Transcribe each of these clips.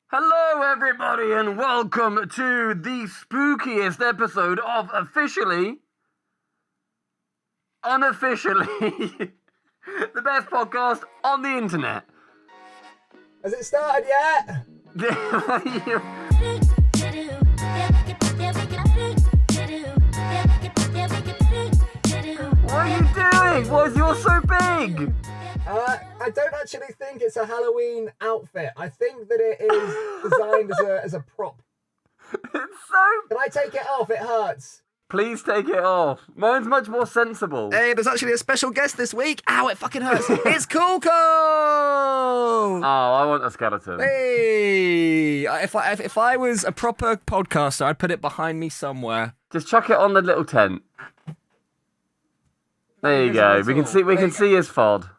Hello, everybody, and welcome to the spookiest episode of Officially Unofficially, the best podcast on the internet. Has it started yet? What are you doing? Why is yours so big? I don't actually think it's a Halloween outfit. I think that it is designed as a prop. It's so... Can I take it off? It hurts. Please take it off. Mine's much more sensible. Hey, there's actually a special guest this week. Ow, it fucking hurts. It's Coco! Oh, I want a skeleton. Hey! If I was a proper podcaster, I'd put it behind me somewhere. Just chuck it on the little tent. There you go. We can see his fod.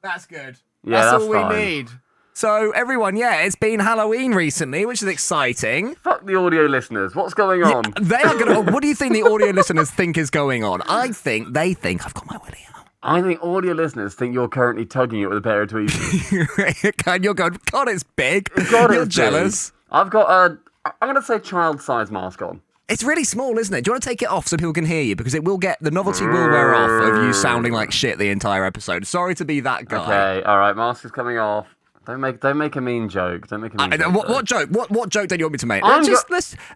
That's good. Yeah, that's all all we need. So, everyone, it's been Halloween recently, which is exciting. Fuck the audio listeners. What's going on? Yeah, they are going to... What do you think the audio listeners think is going on? I think they think I've got my willy out. I think audio listeners think you're currently tugging it with a pair of tweezers. And you're going, God, it's big. God, you're it's jealous. Big. I've got a, I'm going to say child-sized mask on. It's really small, isn't it? Do you want to take it off so people can hear you? Because the novelty will wear off of you sounding like shit the entire episode. Sorry to be that guy. Okay, all right, mask is coming off. Don't make a mean joke. Don't make a mean joke. What joke? What joke do you want me to make?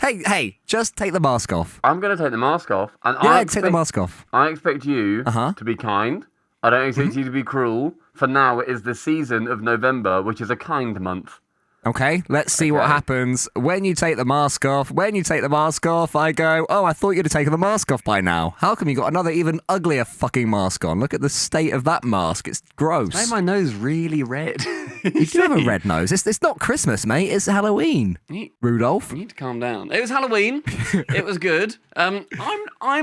Hey, just take the mask off. I'm going to take the mask off. And take the mask off. I expect you to be kind. I don't expect you to be cruel. For now, it is the season of November, which is a kind month. Okay, let's see what happens when you take the mask off. When you take the mask off, I go, oh, I thought you'd have taken the mask off by now. How come you got another even uglier fucking mask on? Look at the state of that mask. It's gross. Made my nose really red. You do have a red nose. It's not Christmas, mate. It's Halloween. Rudolph. You need to calm down. It was Halloween. It was good. I'm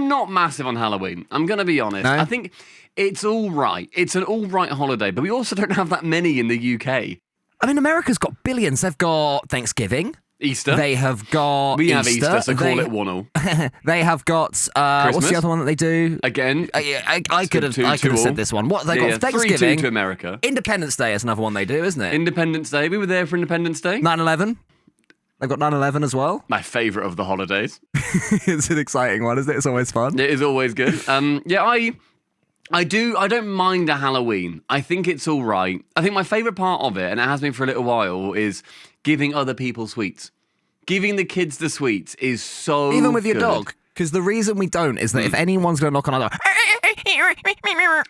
not massive on Halloween. I'm going to be honest. No? I think it's all right. It's an all right holiday, but we also don't have that many in the UK. I mean, America's got billions. They've got Thanksgiving. Easter. They have got We Easter. have Easter, so call it one all. They have got what's the other one that they do? Again. I could have said this one. What they got? Thanksgiving. 3-2 to America. Independence Day is another one they do, isn't it? Independence Day. We were there for Independence Day. 9/11. They've got 9/11 as well. My favourite of the holidays. It's an exciting one, isn't it? It's always fun. It is always good. I don't mind a Halloween. I think it's all right. I think my favourite part of it, and it has been for a little while, is giving other people sweets. Giving the kids the sweets is so Even with your good. dog. Because the reason we don't is that if anyone's going to knock on our door...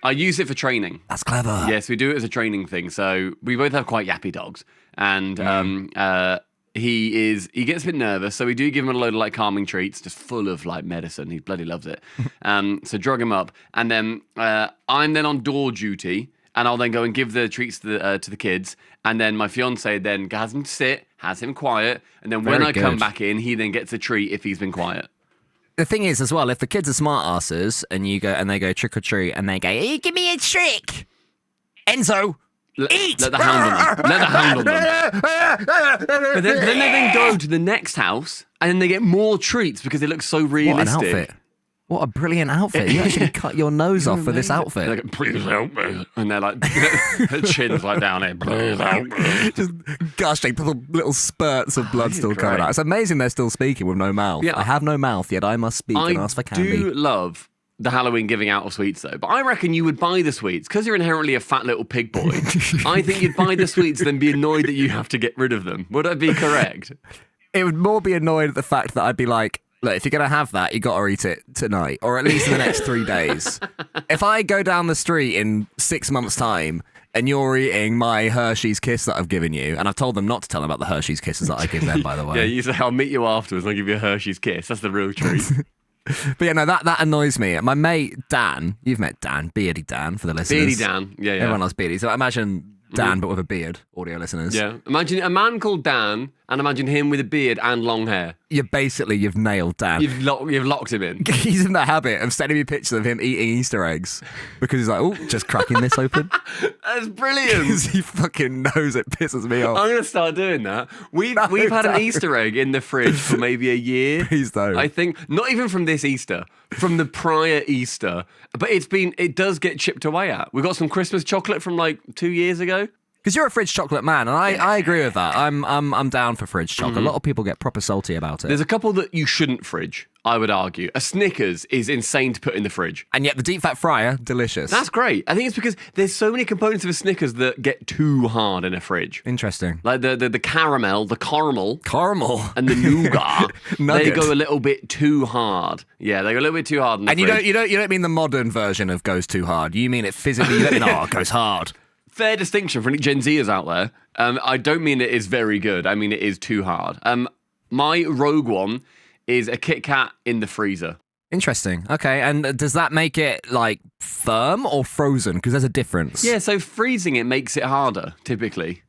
I use it for training. That's clever. Yes, we do it as a training thing. So we both have quite yappy dogs. And he gets a bit nervous, so we do give him a load of calming treats, just full of medicine. He bloody loves it. So drug him up, and then I'm then on door duty, and I'll then go and give the treats to the kids, and then my fiance then has him sit, has him quiet, and then when I come back in, he then gets a treat if he's been quiet. The thing is, as well, if the kids are smart asses and you go and they go trick or treat, and they go, hey, give me a trick, Enzo. Eat! Let the hound on them. Let the hound on them. But then they go to the next house, and then they get more treats because it looks so realistic. What an outfit. What a brilliant outfit. You actually cut your nose off for this outfit. They're like, please help me. And they're their chin's down here, please help me. Just gushing, little spurts of blood still coming out. It's amazing they're still speaking with no mouth. Yeah, I have no mouth, yet I must speak and ask for candy. I do love the Halloween giving out of sweets, though. But I reckon you would buy the sweets. Because you're inherently a fat little pig boy, I think you'd buy the sweets then be annoyed that you have to get rid of them. Would I be correct? It would more be annoyed at the fact that I'd be like, look, if you're going to have that, you got to eat it tonight. Or at least in the next 3 days. If I go down the street in 6 months' time and you're eating my Hershey's Kiss that I've given you, and I've told them not to tell them about the Hershey's Kisses that I give them, by the way. Yeah, you say, I'll meet you afterwards and I'll give you a Hershey's Kiss. That's the real treat. But yeah, no, that annoys me. My mate Dan, you've met Dan, Beardy Dan for the listeners. Beardy Dan, yeah. Everyone loves Beardy. So imagine Dan, but with a beard, audio listeners. Yeah, imagine a man called Dan, and imagine him with a beard and long hair. You've nailed Dan. You've locked him in. He's in the habit of sending me pictures of him eating Easter eggs because he's like, oh, just cracking this open. That's brilliant. Because he fucking knows it pisses me off. I'm going to start doing that. We've had an Easter egg in the fridge for maybe a year. Please don't. I think, not even from this Easter, from the prior Easter. But it does get chipped away at. We got some Christmas chocolate from 2 years ago. Because you're a fridge chocolate man, and I agree with that. I'm down for fridge chocolate. A lot of people get proper salty about it. There's a couple that you shouldn't fridge, I would argue. A Snickers is insane to put in the fridge. And yet the deep fat fryer, delicious. That's great. I think it's because there's so many components of a Snickers that get too hard in a fridge. Interesting. Like the caramel, Caramel. and the nougat, they Nugget. go a little bit too hard. Yeah, they go a little bit too hard in the And fridge. you don't mean the modern version of goes too hard. You mean it physically. You don't mean it goes hard. Fair distinction for any Gen Zers out there. I don't mean it is very good. I mean it is too hard. My rogue one is a Kit Kat in the freezer. Interesting. Okay, and does that make it like firm or frozen? Because there's a difference. Yeah, so freezing it makes it harder, typically.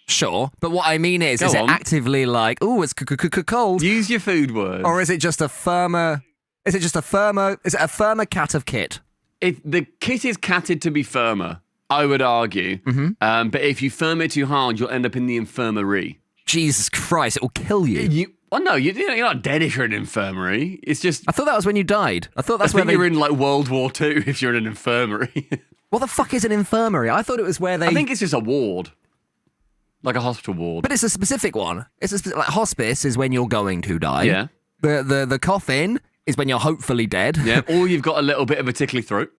Sure, but what I mean is Go it on. actively like, oh, it's cold, Use your food words. or is it just a firmer? Is it a firmer cat of kit? The kit is catted to be firmer, I would argue. Mm-hmm. But if you firm it too hard, you'll end up in the infirmary. Jesus Christ, it will kill you. You're not dead if you're in an infirmary. It's just... I thought that was when you died. I thought that's I think where you're in like World War II if you're in an infirmary. What the fuck is an infirmary? I thought it was where they. I think it's just a ward. Like a hospital ward. But it's a specific one. Like hospice is when you're going to die. Yeah. The coffin is when you're hopefully dead. Yeah, or you've got a little bit of a tickly throat.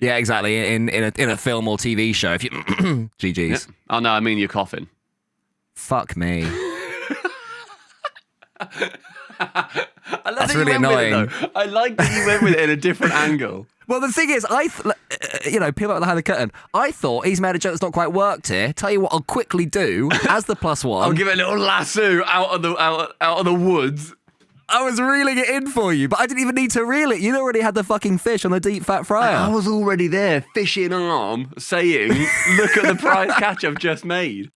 Yeah, exactly. In a film or TV show, if you GG's. Yeah. Oh no, I mean your coffin. Fuck me. I love That's that you really went with it, annoying. though. I like that you went with it in a different angle. Well, the thing is, people behind the curtain. I thought he's made a joke that's not quite worked here. Tell you what, I'll quickly do as the plus one. I'll give it a little lasso out of the woods. I was reeling it in for you, but I didn't even need to reel it. You already had the fucking fish on the deep fat fryer. I was already there, fishing arm, saying, "Look at the prize catch I've just made."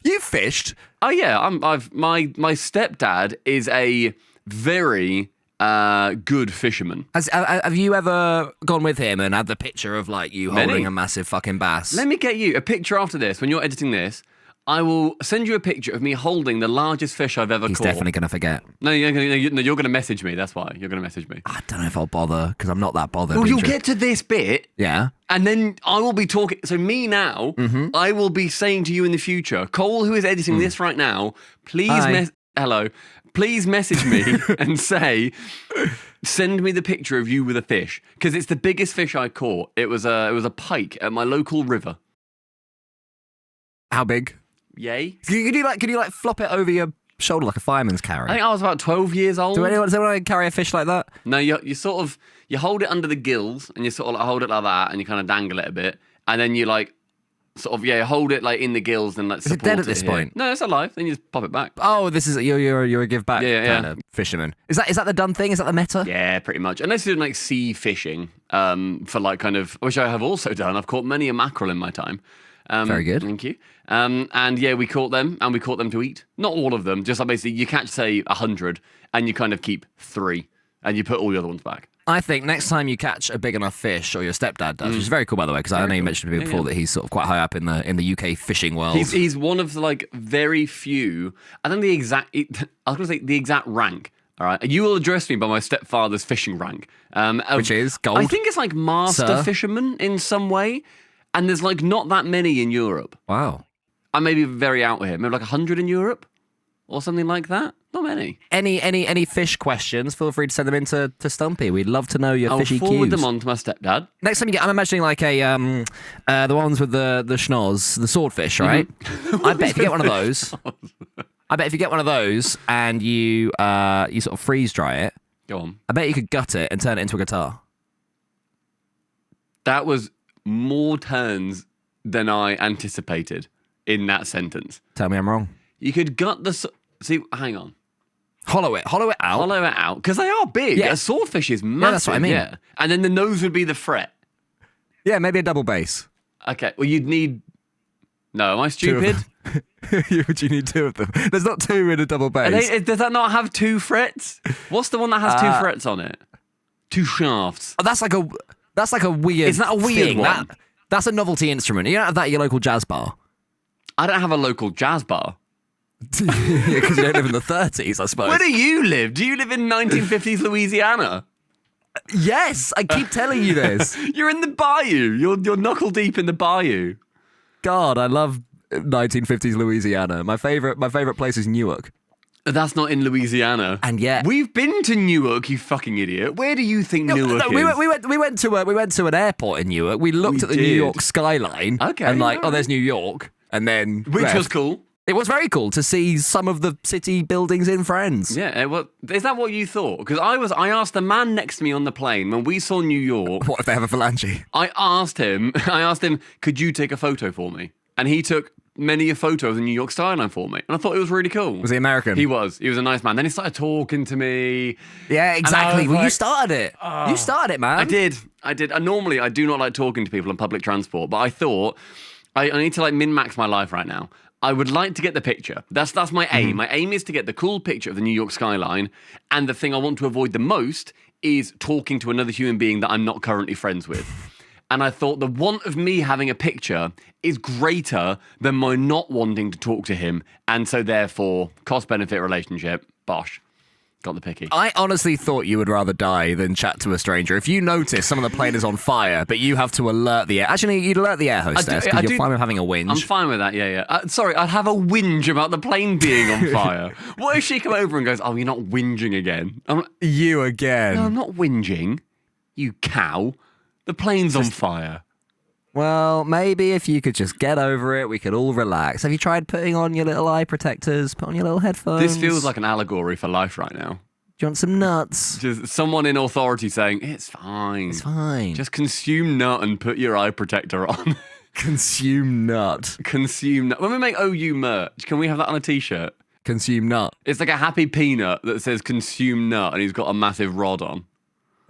You fished. Oh yeah, my stepdad is a very good fisherman. Have you ever gone with him and had the picture of like you Many. holding a massive fucking bass? Let me get you a picture after this. When you're editing this, I will send you a picture of me holding the largest fish I've ever He's caught. definitely going to forget. No, you're going to message me. That's why you're going to message me. I don't know if I'll bother because I'm not that bothered. Well, you'll get to this bit. Yeah. And then I will be talking. So me now, I will be saying to you in the future, Cole, who is editing this right now, please hello, please message me and say, send me the picture of you with a fish because it's the biggest fish I caught. It was a pike at my local river. How big? Yay! Could you like flop it over your shoulder like a fireman's carry? I think I was about 12 years old. Does anyone carry a fish like that? No, you sort of you hold it under the gills and you sort of like hold it like that and you kind of dangle it a bit and then you like sort of hold it like in the gills and like Is it support dead at this here. point? No, it's alive. Then you just pop it back. Oh, this is you're a give back kind of fisherman. Is that the done thing? Is that the meta? Yeah, pretty much. Unless you're doing like sea fishing, for like kind of, which I have also done. I've caught many a mackerel in my time. Very good. Thank you. And yeah, we caught them and we caught them to eat. Not all of them. Just like basically you catch say 100 and you kind of keep 3 and you put all the other ones back. I think next time you catch a big enough fish, or your stepdad does, which is very cool by the way, because I know you mentioned to me before that he's sort of quite high up in the UK fishing world. He's one of the like very few. I don't know the exact. I was going to say the exact rank. All right, you will address me by my stepfather's fishing rank, Which is gold. I think it's like master Sir? fisherman in some way, and there's like not that many in Europe. Wow. I may be very out here. Maybe like 100 in Europe, or something like that. Not many. Any fish questions? Feel free to send them in to Stumpy. We'd love to know your I'll fishy forward cues. them on to my stepdad. Next time you get, I'm imagining like a the ones with the schnoz, the swordfish, right? I bet if you get one of those, and you sort of freeze dry it, Go on. I bet you could gut it and turn it into a guitar. That was more turns than I anticipated in that sentence. Tell me I'm wrong. You could gut the... See, hang on. Hollow it out. Hollow it out. Because they are big. Yeah. A swordfish is massive. that's what I mean. Yeah. And then the nose would be the fret. Yeah, maybe a double bass. Okay. Well, you'd need... No, am I Two of stupid? Would you need 2 of them? There's not 2 in a double bass. Does that not have 2 frets? What's the one that has 2 frets on it? 2 shafts. Oh, that's like a weird. Is that a weird thing. one? That's a novelty instrument. You don't have that at your local jazz bar. I don't have a local jazz bar. Because you don't live in the 30s, I suppose. Where do you live? Do you live in 1950s Louisiana? Yes, I keep telling you this. You're in the bayou. You're knuckle deep in the bayou. God, I love 1950s Louisiana. My favorite place is Newark. That's not in Louisiana. And yet we've been to Newark, you fucking idiot. Where do you think Newark is? We went to an airport in Newark. We looked at the New York skyline. Okay, and like, oh, there's New York, and then which was cool. It was very cool to see some of the city buildings in Friends. Yeah, well, is that what you thought? Because I asked the man next to me on the plane when we saw New York. What if they have a phalange? I asked him, could you take a photo for me? And he took many a photo of the New York skyline for me. And I thought it was really cool. Was he American? He was. He was a nice man. Then he started talking to me. Yeah, exactly. Well, like, you started it. You started it, man. I did. And normally, I do not like talking to people on public transport, but I thought I need to like min-max my life right now. I would like to get the picture. That's my aim. My aim is to get the cool picture of the New York skyline. And the thing I want to avoid the most is talking to another human being that I'm not currently friends with. And I thought the want of me having a picture is greater than my not wanting to talk to him. And so therefore, cost-benefit relationship, bosh. Got the picky. I honestly thought you would rather die than chat to a stranger. If you notice some of the plane is on fire, but you have to alert the air... Actually, you'd alert the air hostess because you're fine with having a whinge. I'm fine with that, yeah. Sorry, I'd have a whinge about the plane being on fire. What if she come over and goes, oh, you're not whinging again? I'm like, you again. No, I'm not whinging. You cow. The plane's on fire. Well, maybe if you could just get over it, we could all relax. Have you tried putting on your little eye protectors, put on your little headphones? This feels like an allegory for life right now. Do you want some nuts? Just someone in authority saying, it's fine. It's fine. Just consume nut and put your eye protector on. Consume nut. Consume nut. When we make OU merch, can we have that on a t-shirt? Consume nut. It's like a happy peanut that says consume nut and he's got a massive rod on.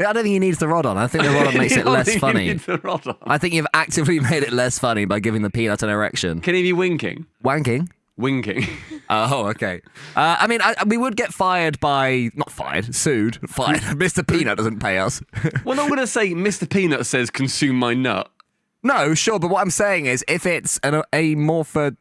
I don't think he needs the rod on. I think the rod on makes it less funny. He needs the rod on. I think you've actively made it less funny by giving the peanut an erection. Can he be winking? Wanking? Winking. Oh, okay. I mean, we would get fired by... Not fired, sued. Fired. Mr. Peanut doesn't pay us. Well, I'm going to say Mr. Peanut says consume my nut. No, sure, but what I'm saying is if it's an amorphized...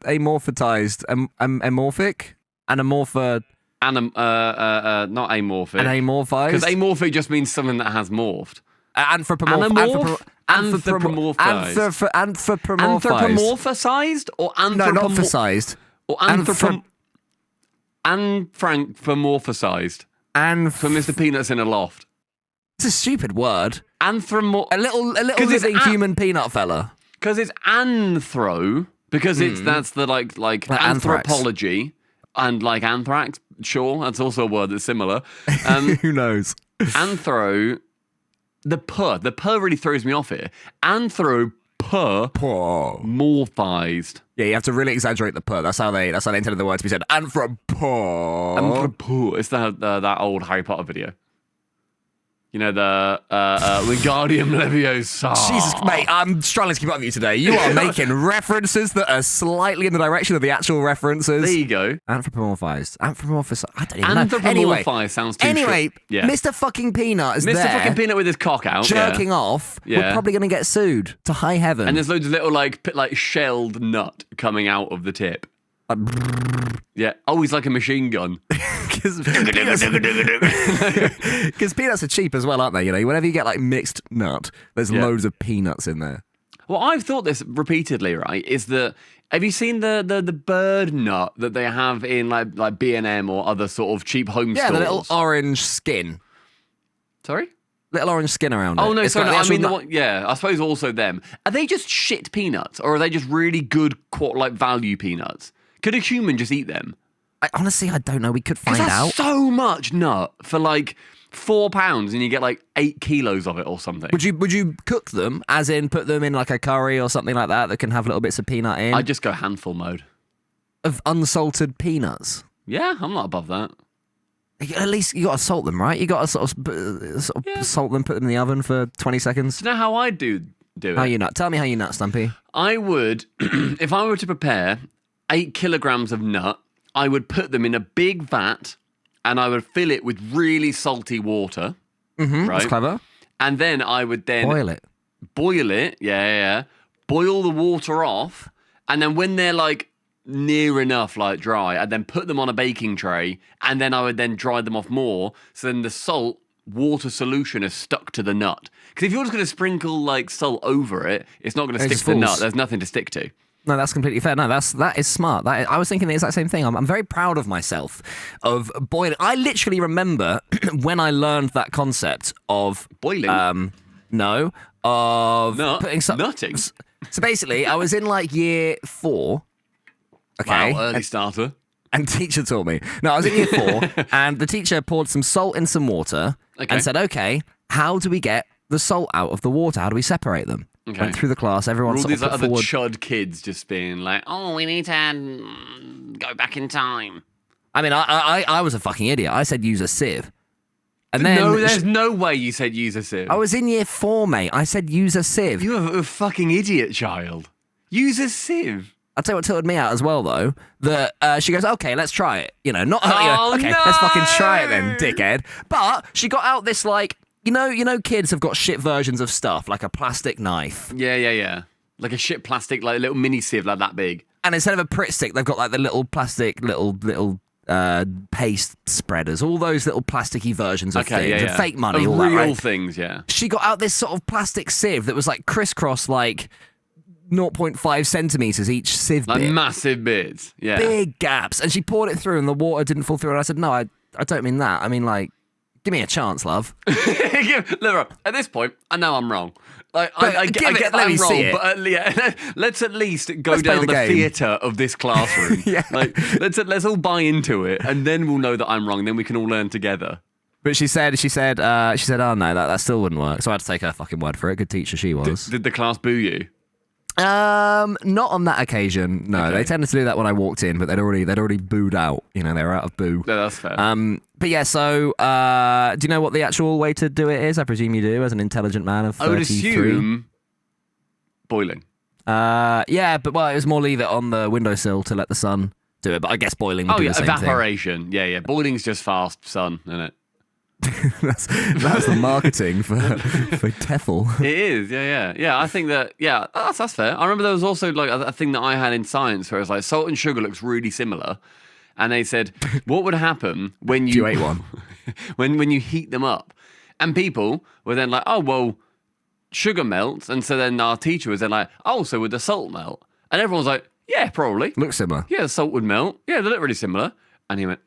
Amorphic? Anamorpha... Not amorphic. An amorphized? Because amorphic just means something that has morphed. Anthropomorphized. Anthropomorphized or No, not emphasized. Or anthropomorphized. For Mr. Peanut's in a loft. It's a stupid word. A little living human peanut fella. Because it's anthro. Because that's the like anthropology. And like anthrax, sure, that's also a word that's similar. Who knows? Anthro, the purr really throws me off here. Anthropomorphized. Yeah, you have to really exaggerate the purr. That's how they intended the word to be said. Anthropo. It's that old Harry Potter video. You know, the Wingardium Leviosa. Jesus, mate, I'm struggling to keep up with you today. You are making references that are slightly in the direction of the actual references. There you go. Anthropomorphized. I don't even know. Anthropomorphized sounds too short. Yeah. Mr. fucking Peanut is Mr. there. fucking Peanut with his cock out. Jerking off. Yeah. We're probably going to get sued to high heaven. And there's loads of little, like shelled nut coming out of the tip. Yeah. Oh, he's like a machine gun. Because peanuts are cheap as well, aren't they? You know, whenever you get like mixed nut, there's loads of peanuts in there. Well, I've thought this repeatedly, right? Is that have you seen the bird nut that they have in like B&M or other sort of cheap home stores? Yeah, the little orange skin. Sorry? Little orange skin around it. Oh, no, sorry, I mean the nut. one, yeah, I suppose also them. Are they just shit peanuts or are they just really good value peanuts? Could a human just eat them? Honestly, I don't know. We could find out. So much nut for like £4 and you get like 8 kilos of it or something. Would you cook them, as in put them in like a curry or something like that can have little bits of peanut in? I'd just go handful mode. Of unsalted peanuts? Yeah, I'm not above that. At least you got to salt them, right? You got to salt them, put them in the oven for 20 seconds. Do you know how I do it? How you nut? Tell me how you nut, Stumpy. I would, if I were to prepare 8 kilograms of nut, I would put them in a big vat and I would fill it with really salty water. Mm-hmm, right? That's clever. And then I would then... Boil it, yeah. Boil the water off. And then when they're like near enough, like dry, I'd then put them on a baking tray and then I would then dry them off more. So then the salt water solution is stuck to the nut. Because if you're just going to sprinkle like salt over it, it's not going to stick to the nut. There's nothing to stick to. No, that's completely fair. No, that is smart. I was thinking the exact same thing. I'm very proud of myself of boiling. I literally remember when I learned that concept of Boiling? No, of putting Nutting? So basically, I was in like year 4. Okay, Wow, early starter. and teacher taught me. No, I was in year 4, and the teacher poured some salt in some water and said, "Okay, how do we get the salt out of the water? How do we separate them?" Okay. Went through the class. Everyone All sort these of put other forward. chud kids just being like, "Oh, we need to go back in time." I mean, I was a fucking idiot. I said use a sieve. And then No, there's no way you said use a sieve. I was in year 4, mate. I said use a sieve. You're a fucking idiot, child. Use a sieve. I'll tell you what tilted me out as well, though. That she goes, okay, let's try it. You know, not Oh, okay, no! let's fucking try it then, dickhead. But she got out this like, you know, kids have got shit versions of stuff like a plastic knife, Yeah. Like a shit plastic, like a little mini sieve, like that big. and instead of a Pritt stick, they've got like the little plastic little paste spreaders, all those little plasticky versions of things, and fake money, Of all real that, right? things, yeah. She got out this sort of plastic sieve that was like crisscross, like 0.5 centimeters each sieve Like bit. massive bits, yeah. Big gaps, and she poured it through and the water didn't fall through, and I said, no, I don't mean that. I mean, like, give me a chance, love. Look, at this point, I know I'm wrong. Like, I give get it, that let me I'm wrong, see it. but let's at least go Let's play down the the game. theatre of this classroom. Yeah. Like, let's all buy into it, and then we'll know that I'm wrong. Then we can all learn together. But she said, oh no, that still wouldn't work. So I had to take her fucking word for it. Good teacher she was. Did the class boo you? Not on that occasion. No, Okay. they tended to do that when I walked in, but they'd already booed out. You know, they were out of boo. No, that's fair. But yeah, so do you know what the actual way to do it is? I presume you do, as an intelligent man of 33. I would assume boiling. Yeah, but well, it was more leave it on the windowsill to let the sun do it. But I guess boiling would Oh do yeah, the same thing. evaporation. Yeah. Boiling's just fast sun, isn't it? that's the marketing for Tefl. It is, yeah. I think that, that's fair. I remember there was also like a thing that I had in science where it was like salt and sugar looks really similar, and they said what would happen when you ate one? when you heat them up, and people were then like, oh well, sugar melts, and so then our teacher was then like, oh, so would the salt melt? And everyone was like, yeah, probably. Looks similar. Yeah, the salt would melt. Yeah, they look really similar. And he went,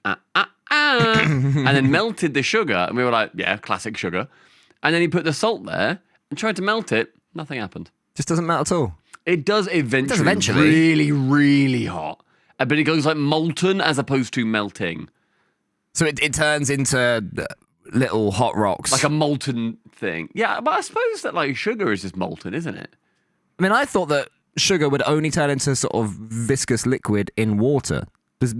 and then melted the sugar. And we were like, yeah, classic sugar. And then he put the salt there and tried to melt it. Nothing happened. Just doesn't melt at all. It does eventually. eventually. Really, really hot. But it goes like molten as opposed to melting. So it turns into little hot rocks. Like a molten thing. Yeah, but I suppose that like sugar is just molten, isn't it? I mean, I thought that sugar would only turn into sort of viscous liquid in water.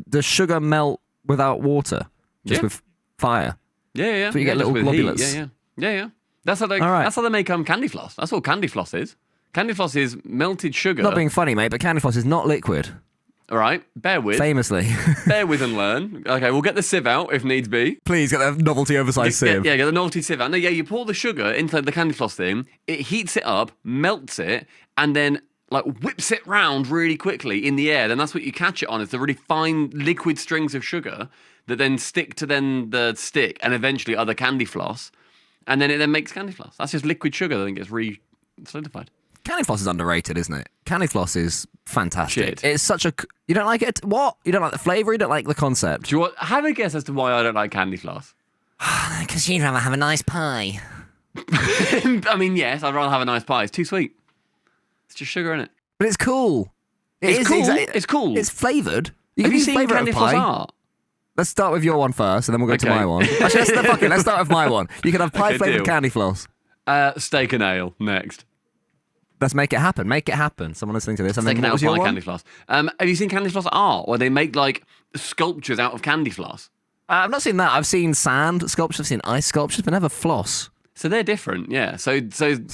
Does sugar melt without water? Just with fire? Yeah. So you get just little with heat. globulars. Yeah. That's how they. All right. That's how they make candy floss. That's all candy floss is. Candy floss is melted sugar. Not being funny, mate, but candy floss is not liquid. All right, bear with. Famously. Bear with and learn. Okay, we'll get the sieve out if needs be. Please get that novelty oversized sieve. Yeah, get the novelty sieve out. No, yeah, you pour the sugar into the candy floss thing. It heats it up, melts it, and then like whips it round really quickly in the air. Then that's what you catch it on. It's the really fine liquid strings of sugar that then stick to then the stick and eventually other candy floss, and then it then makes candy floss. That's just liquid sugar that then gets re-solidified. Candy floss is underrated, isn't it? Candy floss is fantastic. Shit. It's such a... You don't like it? What? You don't like the flavour? You don't like the concept? Do you want, have a guess as to why I don't like candy floss? Because you'd rather have a nice pie. I mean, yes, I'd rather have a nice pie. It's too sweet. It's just sugar in it. But it's cool. It's cool. It's cool. It's flavoured. Have you use seen flavour candy of floss pie. art? Let's start with your one first, and then we'll go to Okay. my one. Actually, let's start with my one. You can have pie Okay, flavoured deal. candy floss. Steak and ale next. Let's make it happen. Make it happen. Someone listening to this. And Steak then and what ale was your pie one? candy floss. Have you seen candy floss art where they make like sculptures out of candy floss? I've not seen that. I've seen sand sculptures. I've seen ice sculptures, but never floss. So they're different, yeah. So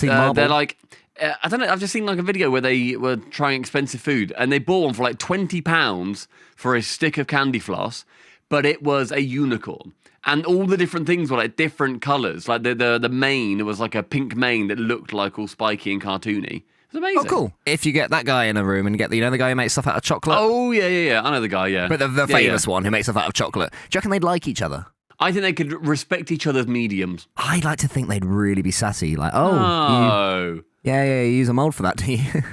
marble? they're like, I don't know. I've just seen like a video where they were trying expensive food and they bought one for like £20 for a stick of candy floss, but it was a unicorn. And all the different things were like different colours. Like the mane was like a pink mane that looked like all spiky and cartoony. It was amazing. Oh, cool. If you get that guy in a room and you get the guy who makes stuff out of chocolate. Oh, yeah. I know the guy, yeah. But the Yeah, famous yeah. one who makes stuff out of chocolate. Do you reckon they'd like each other? I think they could respect each other's mediums. I'd like to think they'd really be sassy. Like, you Oh. use a mould for that, do you?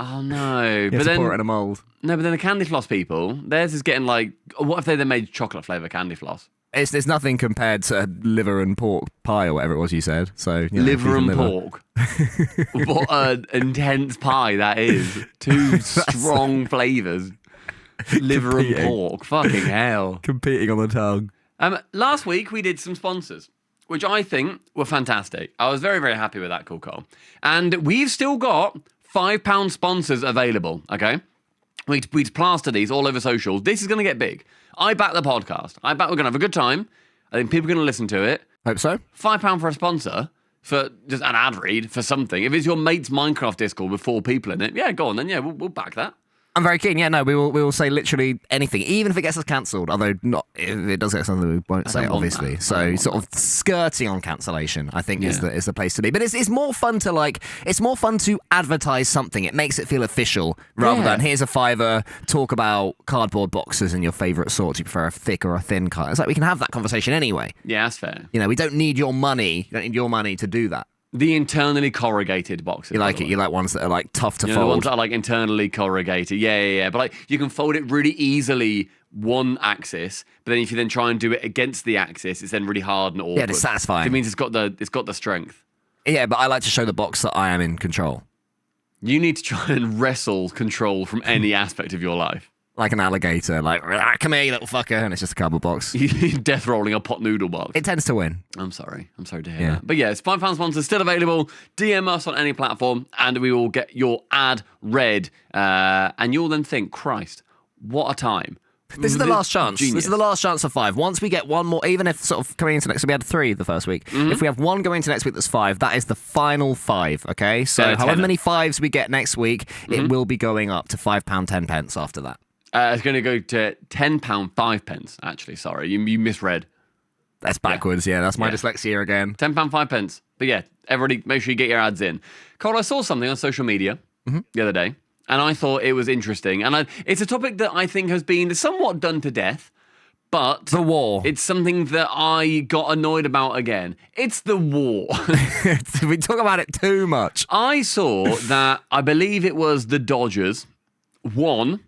Oh no! You But have to then pour it in a mold. no, but then the candy floss people, theirs is getting like. What if they then made chocolate flavour candy floss? It's nothing compared to liver and pork pie or whatever it was you said. So Liver and pork. What an intense pie that is. Two strong flavours. Liver and pork. Fucking hell. Competing on the tongue. Last week we did some sponsors, which I think were fantastic. I was very, very happy with that, Cole. And we've still got £5 sponsors available, okay? We'd plaster these all over social. This is going to get big. I back the podcast. I back we're going to have a good time. I think people are going to listen to it. Hope so. £5 for a sponsor, for just an ad read, for something. If it's your mate's Minecraft Discord with 4 people in it, yeah, go on then. Yeah, we'll back that. I'm very keen. Yeah, no, we will say literally anything, even if it gets us cancelled. Although not, if it does get something, we won't say it, obviously. So sort of skirting on cancellation, I think is the place to be. But it's more fun to advertise something. It makes it feel official rather than here's a $5, talk about cardboard boxes and your favourite sort. Do you prefer a thick or a thin card? It's like we can have that conversation anyway. Yeah, that's fair. We don't need your money. You don't need your money to do that. The internally corrugated boxes. You like it? You like ones that are like tough to the fold? ones that are like internally corrugated. Yeah. But like you can fold it really easily one axis, but then if you then try and do it against the axis, it's then really hard and awkward. Yeah, it's satisfying. It means it's got the strength. Yeah, but I like to show the box that I am in control. You need to try and wrestle control from any aspect of your life. Like an alligator, like, come here, you little fucker, and it's just a cardboard box. Death rolling a pot noodle box. It tends to win. I'm sorry to hear that. But yeah, it's £5 sponsors still available. DM us on any platform, and we will get your ad read. And you'll then think, Christ, what a time. This is the last chance. Genius. This is the last chance for 5. Once we get one more, even if sort of coming into next week, we had 3 the first week. Mm-hmm. If we have one going into next week that's 5, that is the final 5, okay? So however many 5s we get next week, it will be going up to £5, 10p after that. It's going to go to £10, 5p, actually. Sorry, you misread. That's backwards, yeah. That's my dyslexia again. £10, 5p. But yeah, everybody, make sure you get your ads in. Cole, I saw something on social media the other day, and I thought it was interesting. And it's a topic that I think has been somewhat done to death, but... The war. It's something that I got annoyed about again. It's the war. We talk about it too much. I saw that, I believe it was the Dodgers won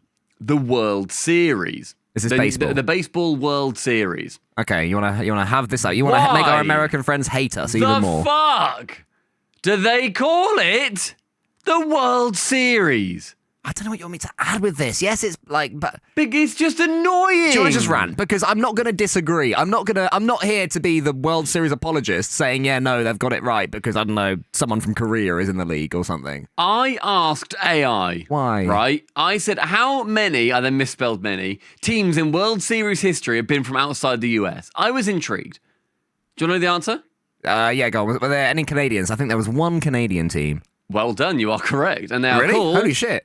the World Series. Is this baseball? The baseball World Series. Okay, you wanna have this out. You wanna make our American friends hate us even more. The fuck do they call it the World Series? I don't know what you want me to add with this. Yes, it's like, but It's just annoying. do you want to just rant? Because I'm not going to disagree. I'm not here to be the World Series apologist saying, yeah, no, they've got it right because, I don't know, someone from Korea is in the league or something. I asked AI. Why? Right? I said, how many, I then misspelled many, teams in World Series history have been from outside the US? I was intrigued. Do you want to know the answer? Yeah, go on. Were there any Canadians? I think there was one Canadian team. Well done, you are correct. And they are Really? called... Holy shit.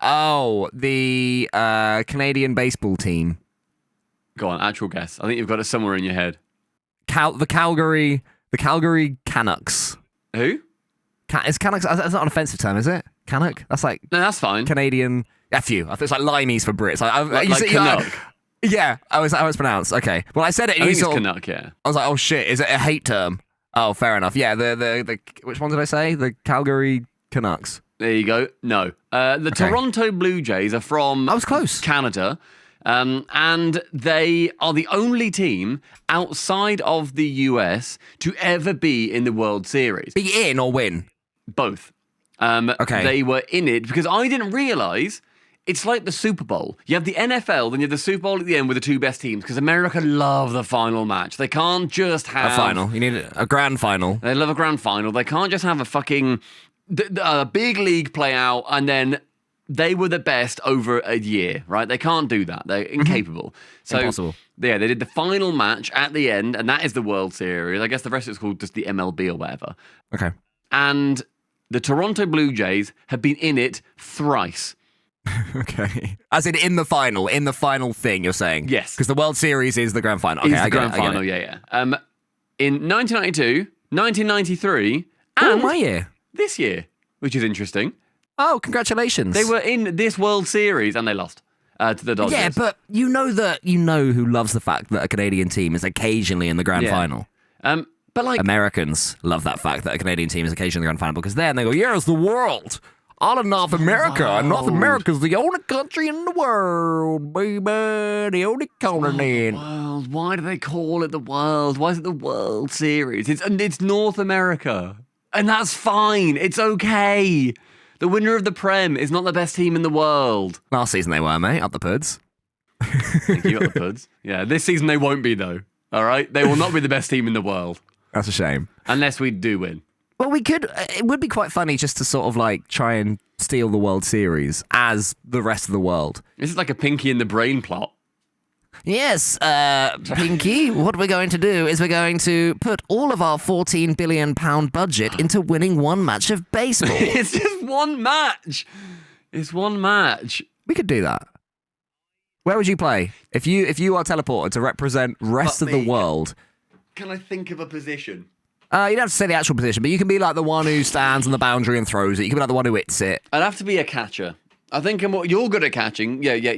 Oh, the Canadian baseball team. Go on, actual guess. I think you've got it somewhere in your head. The Calgary Canucks. Who? Is Canucks? That's not an offensive term, is it? Canuck? That's like No, that's fine. Canadian. F you. I thought it's like limeys for Brits. Like Canuck. Yeah, how it's pronounced. Okay. Well, I said it. And I you think sort it's of, Canuck, yeah. I was like, oh shit, is it a hate term? Oh, fair enough. Yeah, the which one did I say? The Calgary Canucks. There you go. No. The Toronto Blue Jays are from I was close. Canada, and they are the only team outside of the US to ever be in the World Series. Be in or win? Both. Okay. They were in it because I didn't realise it's like the Super Bowl. You have the NFL, then you have the Super Bowl at the end with the 2 best teams because America love the final match. They can't just have... A final. You need a grand final. They love a grand final. They can't just have a fucking... big league play out and then they were the best over a year, right? They can't do that. They're incapable. So, Impossible. Yeah, they did the final match at the end, and that is the World Series. I guess the rest of it's called just the MLB or whatever. Okay. And the Toronto Blue Jays have been in it thrice. Okay. As in the final thing, you're saying? Yes. Because the World Series is the grand final. Okay, Is the grand I get final, it. yeah. In 1992, 1993, Oh, and my year. this year, which is interesting. Oh, congratulations. They were in this World Series and they lost to the Dodgers. Yeah, but you know who loves the fact that a Canadian team is occasionally in the grand final. But like Americans love that fact that a Canadian team is occasionally in the grand final because then they go, yeah, it's the world. All of North America. And North World. America's the only country in the world, baby. The only continent. World. Why do they call it the world? Why is it the World Series? It's North America. And that's fine. It's okay. The winner of the Prem is not the best team in the world. Last season they were, mate. Up the puds. Thank you, up the puds. Yeah, this season they won't be, though. All right? They will not be the best team in the world. That's a shame. Unless we do win. Well, we could. It would be quite funny just to sort of like try and steal the World Series as the rest of the world. This is like a Pinky in the Brain plot. Yes, Pinky, what we're going to do is we're going to put all of our £14 billion budget into winning one match of baseball. It's just one match. It's one match. We could do that. Where would you play? If you are teleported to represent rest of the world. Can I think of a position? You don't have to say the actual position, but you can be like the one who stands on the boundary and throws it. You can be like the one who hits it. I'd have to be a catcher. I think you're good at catching. Yeah.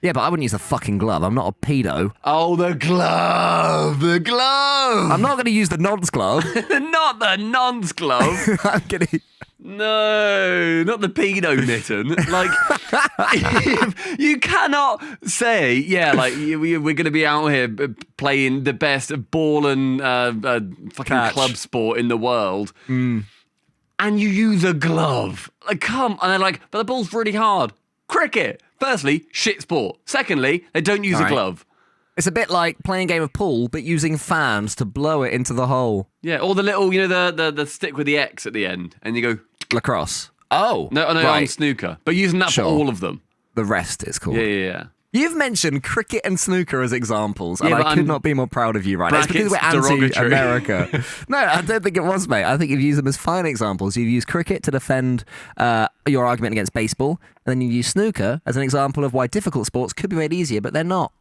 Yeah, but I wouldn't use the fucking glove. I'm not a pedo. Oh, the glove. The glove. I'm not going to use the nonce glove. Not the nonce glove. I'm going to... No, not the pedo mitten. Like, you cannot say, like, we're going to be out here playing the best ball and fucking Catch. club sport in the world. And you use a glove. Like, come. And they're like, but the ball's really hard. Cricket. Firstly, shit sport. Secondly, they don't use a glove. It's a bit like playing a game of pool, but using fans to blow it into the hole. Yeah, or the little, the stick with the X at the end. And you go... Lacrosse. Oh, No, right. on snooker. But using that for all of them. The rest is called. Yeah. You've mentioned cricket and snooker as examples, and Yeah, I but could not be more proud of you right now. It's because we're brackets, anti-America. No, I don't think it was, mate. I think you've used them as fine examples. You've used cricket to defend your argument against baseball, and then you use snooker as an example of why difficult sports could be made easier, but they're not.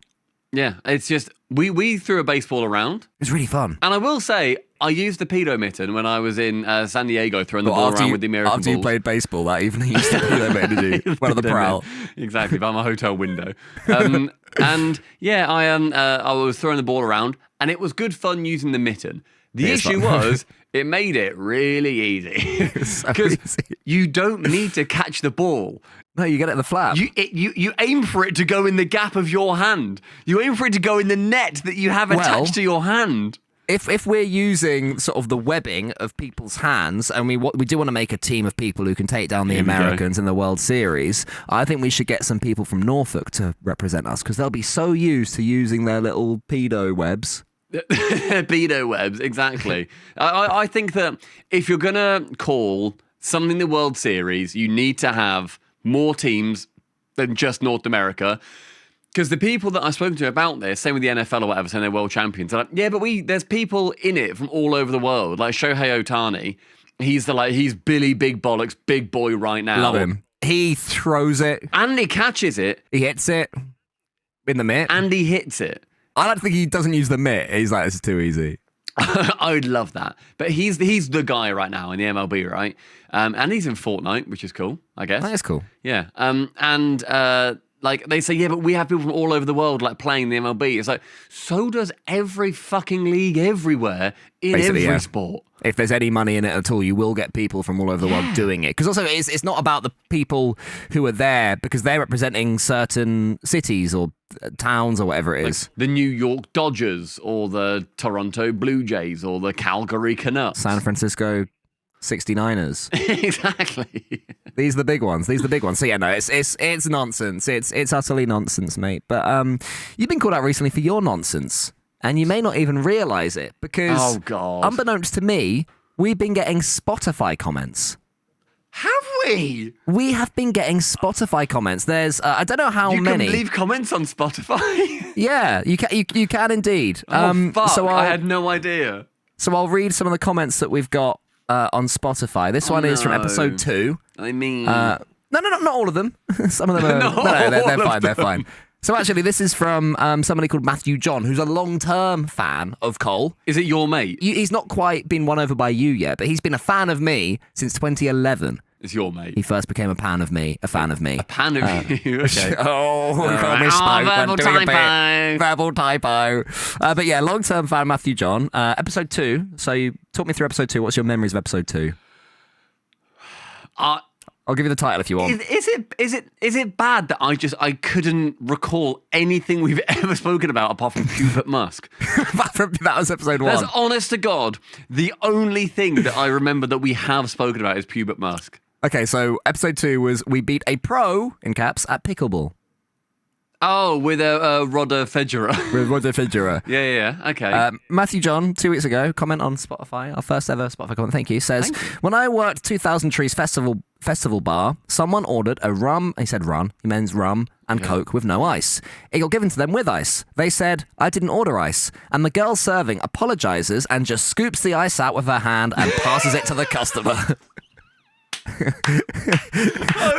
Yeah, it's just, we threw a baseball around. It was really fun. And I will say, I used the pedo mitten when I was in San Diego throwing the ball around with the American After you balls. played baseball that evening, you used the pedo mitten, did you? One of the prowl. Exactly, by my hotel window. And yeah, I was throwing the ball around, and it was good fun using the mitten. The issue was, it made it really easy. Because you don't need to catch the ball. No, you get it in the flap. You aim for it to go in the gap of your hand. You aim for it to go in the net that you have attached to your hand. If we're using sort of the webbing of people's hands, and we do want to make a team of people who can take down the Americans in the World Series, I think we should get some people from Norfolk to represent us, because they'll be so used to using their little pedo webs. Pedo webs, exactly. I think that if you're going to call something the World Series, you need to have more teams than just North America. Because the people that I've spoken to about this, same with the NFL or whatever, saying they're world champions, they're like, yeah, but there's people in it from all over the world. Like Shohei Ohtani, he's Billy Big Bollocks, big boy right now. Love him. He throws it. And he catches it. He hits it in the mitt. And he hits it. I don't think he doesn't use the mitt. He's like, this is too easy. I would love that. But he's the guy right now in the MLB, right? And he's in Fortnite, which is cool, I guess. That is cool. Yeah. Like they say, yeah, but we have people from all over the world like playing the MLB. It's like, so does every fucking league everywhere in Basically, every sport. If there's any money in it at all, you will get people from all over the world doing it. Because also, it's not about the people who are there because they're representing certain cities or towns or whatever it is. Like the New York Dodgers or the Toronto Blue Jays or the Calgary Canucks. San Francisco 69ers. Exactly. These are the big ones. So yeah, no, it's nonsense. It's utterly nonsense, mate. But you've been called out recently for your nonsense, and you may not even realise it because, oh God, unbeknownst to me, we've been getting Spotify comments. Have we? We have been getting Spotify comments. There's I don't know how many. You can leave comments on Spotify. Yeah, you can indeed. Fuck! So I had no idea. So I'll read some of the comments that we've got on Spotify. This one is from episode 2. I mean, no, not all of them. Some of them are. They're fine. So actually, this is from somebody called Matthew John, who's a long-term fan of Cole. Is it your mate? He's not quite been won over by you yet, but he's been a fan of me since 2011. It's your mate. He first became a fan of me. A fan of you? Okay. Verbal typo. But yeah, long-term fan Matthew John. Episode 2. So you talk me through episode 2. What's your memories of episode 2? I'll give you the title if you want. Is it bad that I couldn't recall anything we've ever spoken about apart from Hubert Musk? That was episode 1. That's honest to God. The only thing that I remember that we have spoken about is Hubert Musk. Okay, so episode 2 was we beat a pro, in caps, at pickleball. Oh, with Roder Federer. With Roger Federer. Yeah, okay. Matthew John, 2 weeks ago, comment on Spotify, our first ever Spotify comment, thank you, says, when I worked 2000 Trees Festival Bar, someone ordered a rum, he said run, he means rum and Coke with no ice. It got given to them with ice. They said, I didn't order ice. And the girl serving apologizes and just scoops the ice out with her hand and passes it to the customer.